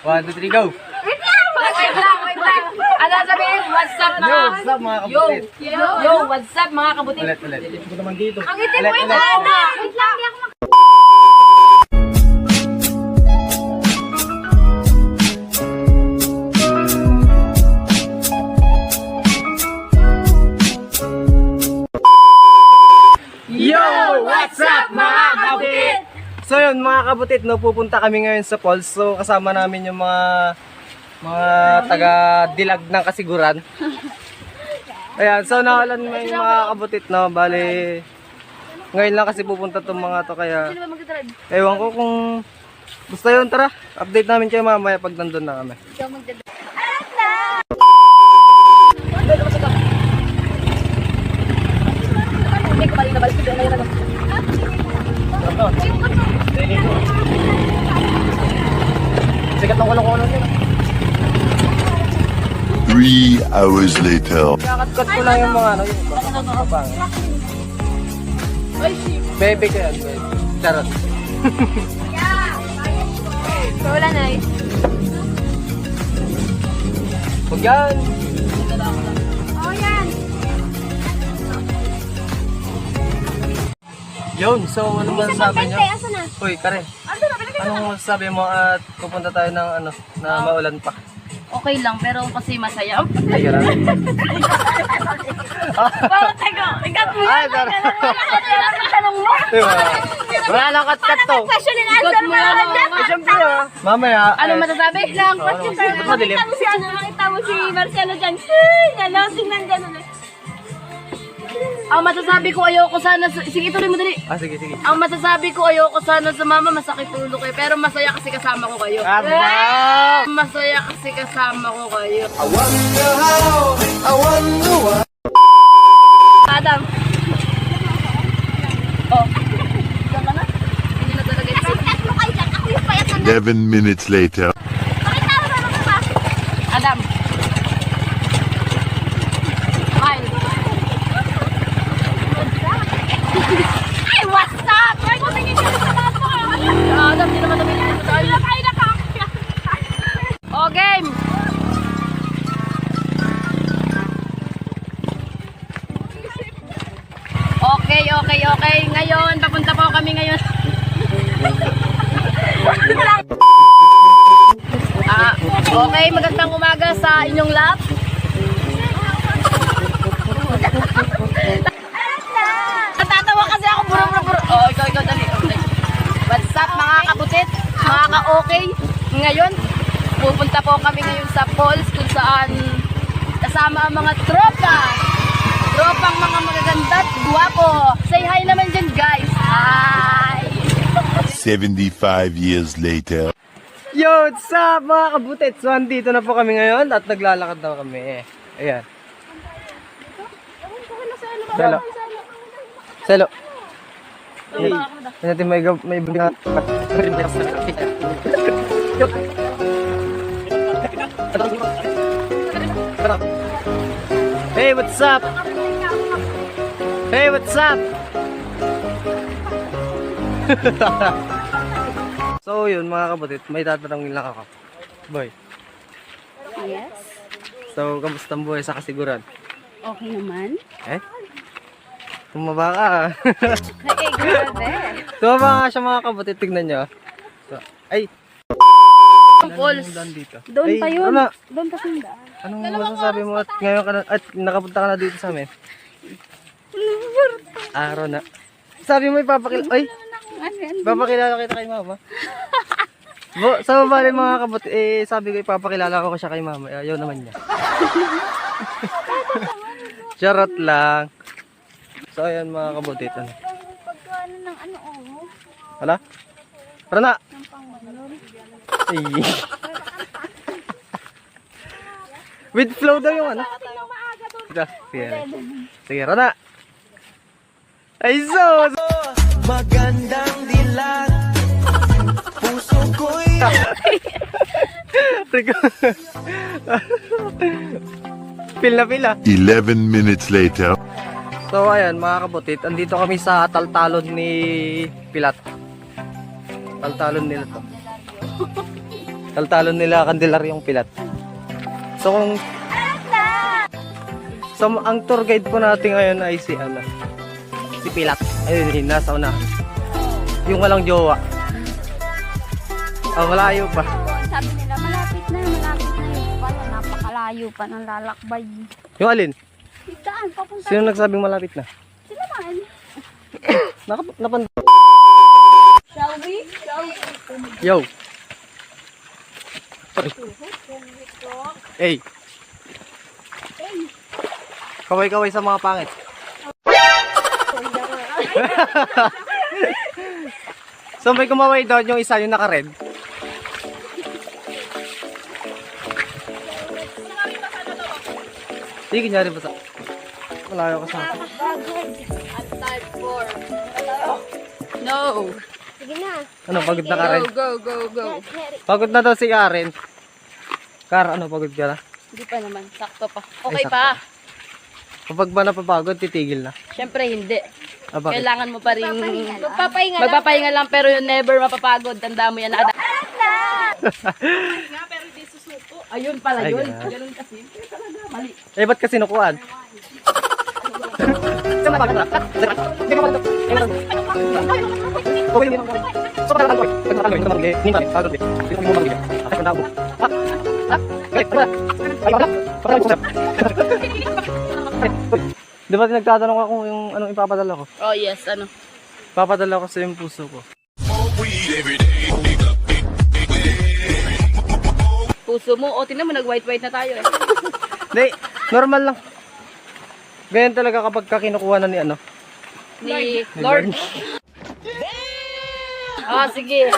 1, 2, 3, go! Wait lang. Ano sabihin? What's up mga? Yo, what's up mga kabutit? Yo, what's up mga kabutit? Ulit. Ito naman dito. Ang itim mo Ulit. ito. Wait lang, di ako Yo! What's up mga kabutit? So yun mga kabutit, no, pupunta kami ngayon sa falls. So kasama namin yung mga taga-dilag ng kasiguran. Ayan, so nakalan mo yung mga kabutit, no, bali ngayon lang kasi pupunta tong mga to, kaya Sino ba magdadrive? ewan ko kung basta yun, tara, update namin kayo mamaya pag nandun na kami. Ikaw magdadrive. Hindi ko balik na balik. Ngayon ano? Sikat ng kulong-kulong yun. 3 hours later. Kakat-kat ko lang yung mga ano, yung kapang. Bebe ko yan, bebe. Charot. So wala na eh. Huwag yan. Oh yan. Yun, so ano ba sabi nyo? Asa na? Uy, Karen, anong sabi mo at pupunta tayo ng ano, na maulan pa? Okay lang, pero kasi masaya. Ay, gano'n. Bakit tayo? Ikat mo Ay, yan. gano'n. Tanong mo. Diba? Wala lang kat-kat to. Question and answer mo lang. Eh, siyempre mamaya. Ano masasabi? Lang, question tayo. Madilim. Nakita mo si ano, nakita mo si Marcelo dyan. Gano'n, tingnan gano'n. Ang masasabi ko ayoko sana, sige ituloy mo dali. Ah, sige. Ang masasabi ko ayoko sana sa mama, masakit ulo kayo. Pero masaya kasi kasama ko kayo. Aba! Masaya kasi kasama ko kayo. I wonder why. Adam. Oh. Diyan ka na? Hindi na talaga ito. Mo kayo dyan. Ako yung payat na. 11 minutes later. Pakita mo naman ba? Adam. Kyle. Ay, what's up? Ay, tingin ka sa taas mo. Adam, di naman tumingin sa tayo. Ay, naka. Oh, game. Okay. Ngayon, papunta po kami ngayon. Okay, magandang umaga sa inyong lahat. Natatawa kasi ako, buro. Oh, ikaw, dali. What's up mga kabutit, mga ka-okay? Ngayon, pupunta po kami ngayon sa falls kung saan kasama ang mga tropang mga magaganda at guwapo. Say hi naman dyan, guys. Hi! 75 years later. Yo, what's up mga kabutit? So, andito na po kami ngayon at naglalakad na kami. Ayan. Selo. Hey, natin may bigat. Hey, what's up? Hey, what's up? So yun mga kabutit, may tatanungin lang ako. Boy. Yes. So, kamusta ang buhay sa kasiguran? Okay naman. Eh? Tumaba ka. Ay, grabe. Tumaba nga siya mga kabutit, tignan nyo. So, ay! Falls. Dito. Doon Ay, pa yun. Ano? Doon pa yung daan. Anong masasabi mo at ngayon ka na, at nakapunta ka na dito sa amin? Araw na. Sabi mo ay, papakilala kita kay mama. Sa baba rin mga kabut, sabi ko ipapakilala ko siya kay mama. Ayaw naman niya. Charot lang. So ayan mga kabutit. Pagkano ng ano, oh. Hala? Tara na! Ay. With flow daw yung ano. Sige, Rana. Ay, so! Magandang dilat. Puso ko'y... Pil na pila. 11 minutes later. So, ayan, mga kabutit. Andito kami sa taltalon ni Pilat. Taltalon nila to. Taltalon nila Candelaryong Pilat. So kung ang tour guide po natin ngayon ay si Pilat. Ayun, nasa una. Yung walang jowa. Malayo pa. Sabi nila, malapit na yun pala. Napakalayo pa ng lalakbay. Yung alin? Daan, papunta. Sino nagsabing malapit na? Sila man. Shall we? Yo. Hey. Kaway-kaway sa mga pangit. So may kumaway doon yung isa yung naka-red. Sige, kunyari ba sa... Malayo ka sa... Time for... No. Sige na. Ano, pagod na ka rin? Go. Pagod na daw si Karen. Ano, pagod ka na? Hindi pa naman. Sakto pa. Okay pa. Kapag ba napapagod, titigil na. Siyempre hindi. Bakit? Kailangan mo pa rin... Magpapahinga lang. Magpapahinga lang pero yun never mapapagod. Tanda mo yan. Ayun pala Ay, yun. ganun. Ganun kasi. Mali. Eh, ba't kasi nukuan? Di ba nagtatanong ako yung anong ipapadala ko? Oh yes, ano? Papadala ko sa yung puso ko. Puso mo. O, tingnan mo, nag-white-white na tayo eh. Hindi, normal lang. Ganyan talaga kapag kinukuha na ni ano. Ni Lord. Ah, sige.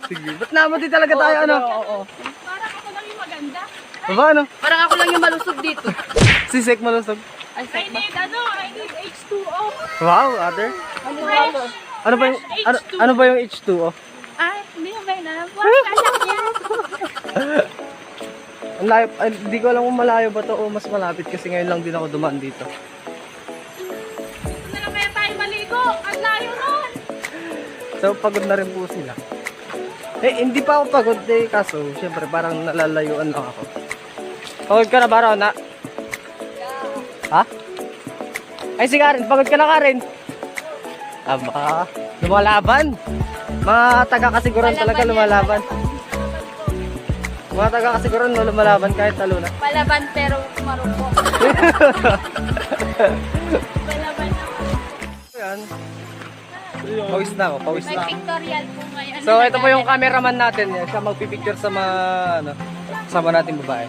Sige, ba't naman di talaga tayo ano? Oo. Baba ano? Parang ako lang yung malusog dito. Si Sek malusog. Ay, I need H2O. Wow, other? Ano ba yung, ano ba yung H2O? Ay, hindi mo ba yun alam? Ang layo, hindi ko alam kung malayo ba to o mas malapit kasi ngayon lang din ako dumaan dito. Na lang kaya tayo maligo. Ang layo nun. So pagod na rin po sila. Eh hindi pa ako pagod eh kaso syempre parang nalalayuan lang ako. Pagod ka na ba Ron? Ha? Ay si Karen, pagod ka na Karen? Aba, lumalaban. Mga taga-kasiguran talaga lumalaban. Mga taga-kasiguran lumalaban kahit talo na. Palaban pero marupok. Palaban na. Yan. Pawis na ako, pawis May na ako. pictorial po ngayon. So ito po yung cameraman natin. Siya magpipicture sa mga sama nating babae.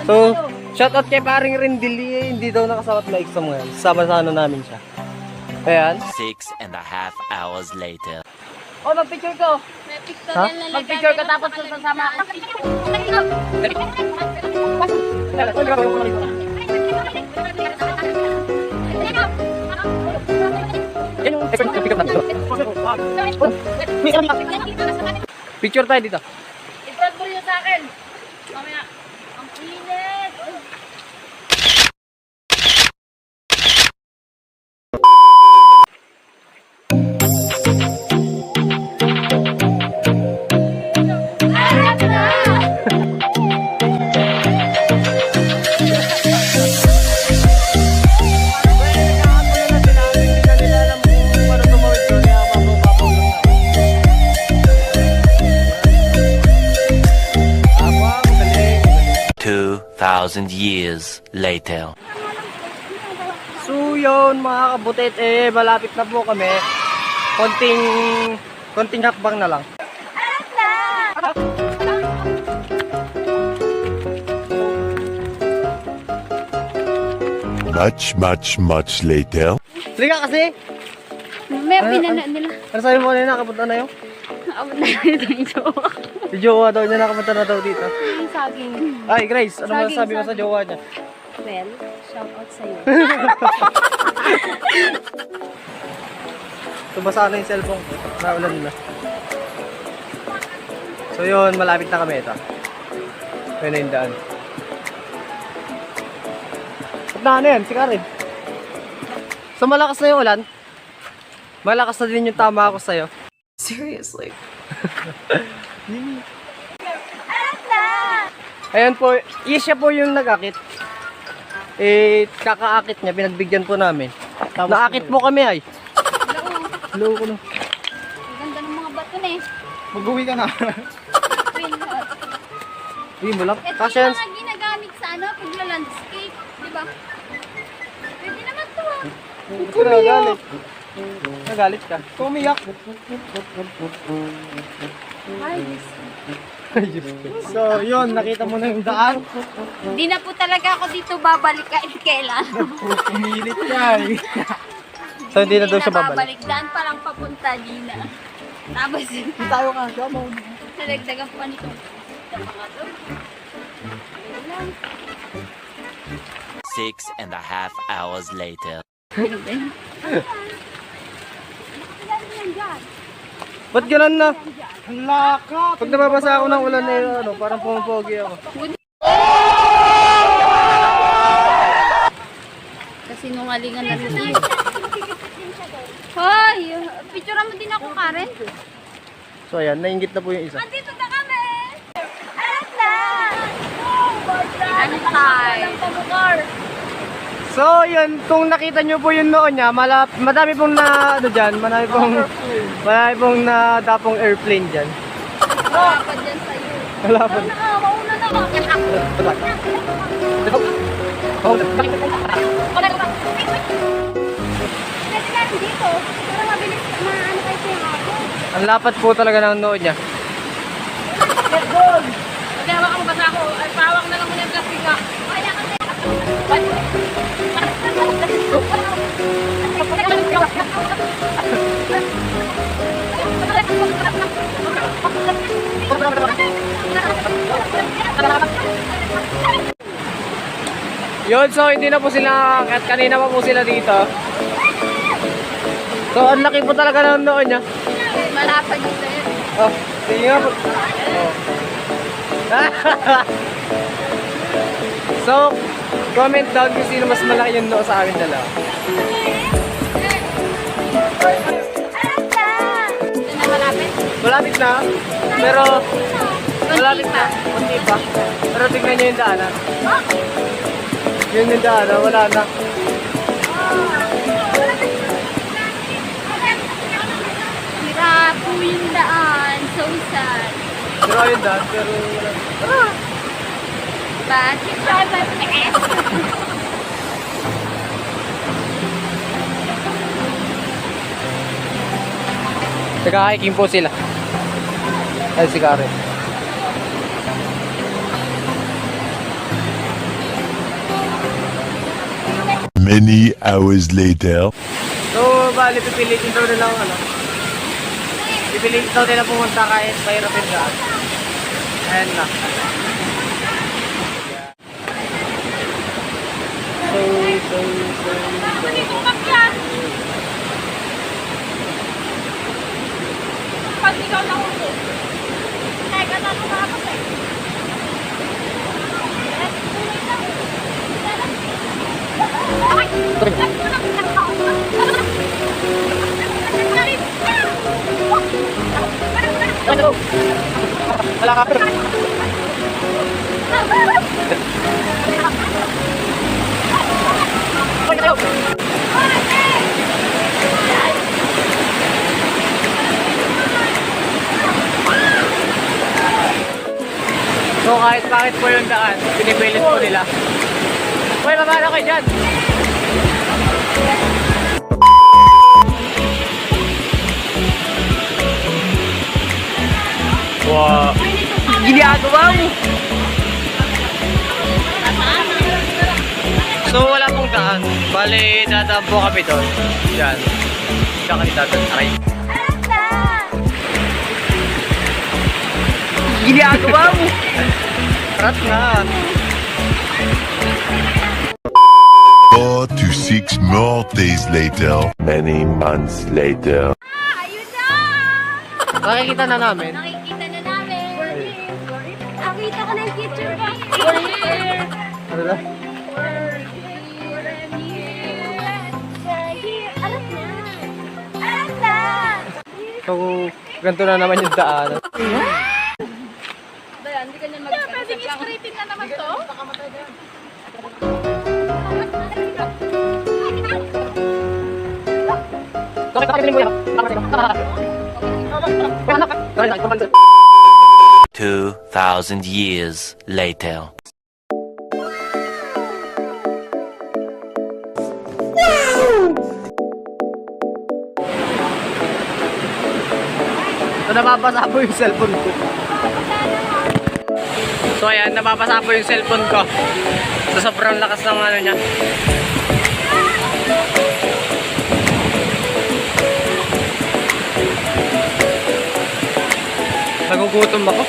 So, shoutout kay paring Rindili. Hindi daw nakasawat na exam ngayon. Sama-sama namin siya. Ayan. 6.5 hours later. O, mag-picture ko. May pictorial na Mag-picture ka tapos sasama ako. Yan yung expert yung pick up natin. Picture tayo dito. I-front mo rin sa akin. Mamaya. Ang init. Thousand years later. So yun mga kabutit, malapit na po kami. Konting hakbang na lang. Much later. Liga kasi. May pinana nila. Ano sabi mo kanina, nakapunta na yun? Nakabot na dito yung jowa. Si jowa daw niya nakapunta na daw dito. Yung saging. Ay Grace, ano Saging, masasabi mo sa saging. jowa niya? Well, shout out sa'yo. Tumasa na yung cellphone ko. Naulan na. So yun, malapit na kami ito. Yun na yung daan. Ba't na yan? Si Karen. So malakas na yung ulan. Malakas na din yung tama ako sa'yo. Seriously. Ayan po, siya po yung nag-akit. Eh, kakaakit niya, pinagbigyan po namin. Naakit po kami ay. Hello ko na. Ang ganda ng mga bato na eh. Mag-uwi ka na. Hindi mo lang. Ito Kasi yung mga ginagamit sa ano, pagla-landscape. Di ba? Pwede naman to ah. nagalit. Nagalit ka. Tumiyak. Ay, So, yun, nakita mo na yung daan. di na po talaga ako dito babalik kahit kailan. Pumilit ka eh. So, hindi na daw siya babalik. babalik. Daan pa lang papunta, di na. Tapos, Tayo ka, come on. nalagdagan pa nito. Sa mga to. 6.5 hours later. Ba't ganun na? Ang laka. Pag nababasa ako ng ulan na ano, parang pumapogi ako. Kasi nungalingan na rin yun. Hoy! Picture mo din ako, Karen. So, ayan, nainggit na po yung isa. Andito na kami! Alas na! Antay! So, yun, kung nakita nyo po yung noon niya, madami pong na, ano dyan, marami pong nadapong airplane dyan. Wala pa dyan sa'yo. Wala pa. Mauna na ako. Pwede ka rin dito. Para mabilis, maano kayo sa ako. Ang lapat po talaga ng noon niya. Kasi hawak ang basa ko. Ay, pahawak na lang muna yung plastic ka. Wala ka Yun, so hindi na po sila, at kanina pa po sila dito. So, ang laki po talaga ng noon niya. malapad dito yun. Oh, sige nga po. Oh. So, comment down kung sino mas malaki yung noo sa amin dalawa. Ito na malapit. Malapit na, pero malapit na, kunti pa. Pero tignan nyo yung daanan. Yun yung daanan, wala na. Sira po yung daan. So sad. Pero yung daan, pero wala. Bakit ba matiis? Nagka-hiking po sila. Ay, si Karen. Many hours later. So, bali, pipilitin daw nila ang ano. Pipilitin daw nila pumunta kahit mahirapin daan. Ayan na. So. Pag ikaw nahulog. Teka, ano ka kasi? Wala ka. So kahit bakit po yung daan, pinipilit po nila. Uy, mamano kayo dyan? Wow. Ginagawa mo. So wala pong daan. Bale, dadaan po kami doon. Yan. Diyan kami dadaan. Aray. Ginagawa mo. Tarat na. 4 to 6 more days later. Many months later. Ayun na! Nakikita na namin. Nakikita na namin. Nakita ko na yung picture ko. Ano na? Alas na! Alas na! So, ganito na naman yung daan. 2,000 years later. So, nababasa po yung cellphone ko. So, ayan, nababasa po yung cellphone ko. So, sobrang lakas ng ano niya. Nagugutom ako.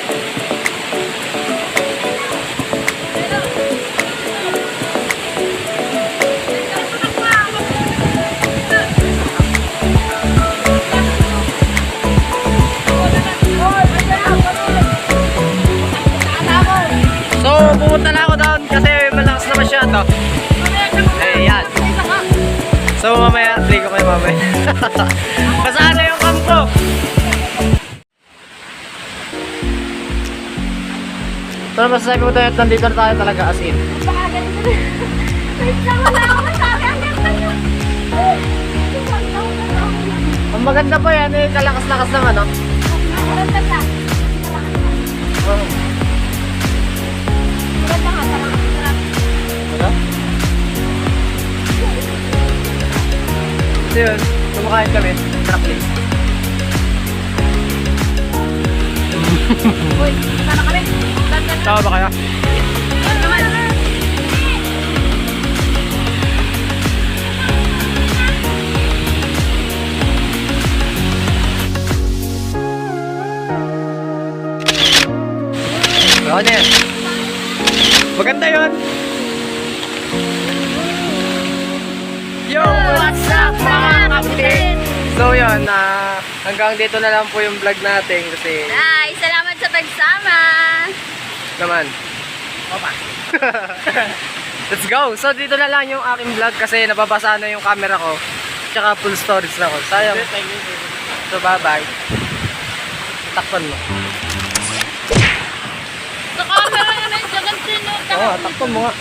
So, pumunta na ako doon kasi malakas na masyado. Ayan. So, mamaya, play ko kayo mamaya. Basaan na yung camp ko. So, masasabi mo tayo at nandito na tayo talaga as in. Baka ganito na. Wait lang, wala ako masabi. Ang ganda niya. Ang maganda pa yan eh, kalakas-lakas ng ano. Maganda ka. Oh. Maganda ka. Sarap. Ano? So yun, kumakain kami. Sarap din. Uy, sana kami. Tawa ba kaya? Ano naman? Ano yan? Maganda yun! Yo! What's up mga kabutit? So yun, hanggang dito na lang po yung vlog natin kasi Ay, salamat sa pagsama. naman. Opa. Let's go! So dito na lang yung aking vlog kasi nababasa na yung camera ko. Tsaka full storage na ako. Sayang. So bye bye. Takpan mo. Sa camera naman, sa ganito. Oo, takpan mo nga.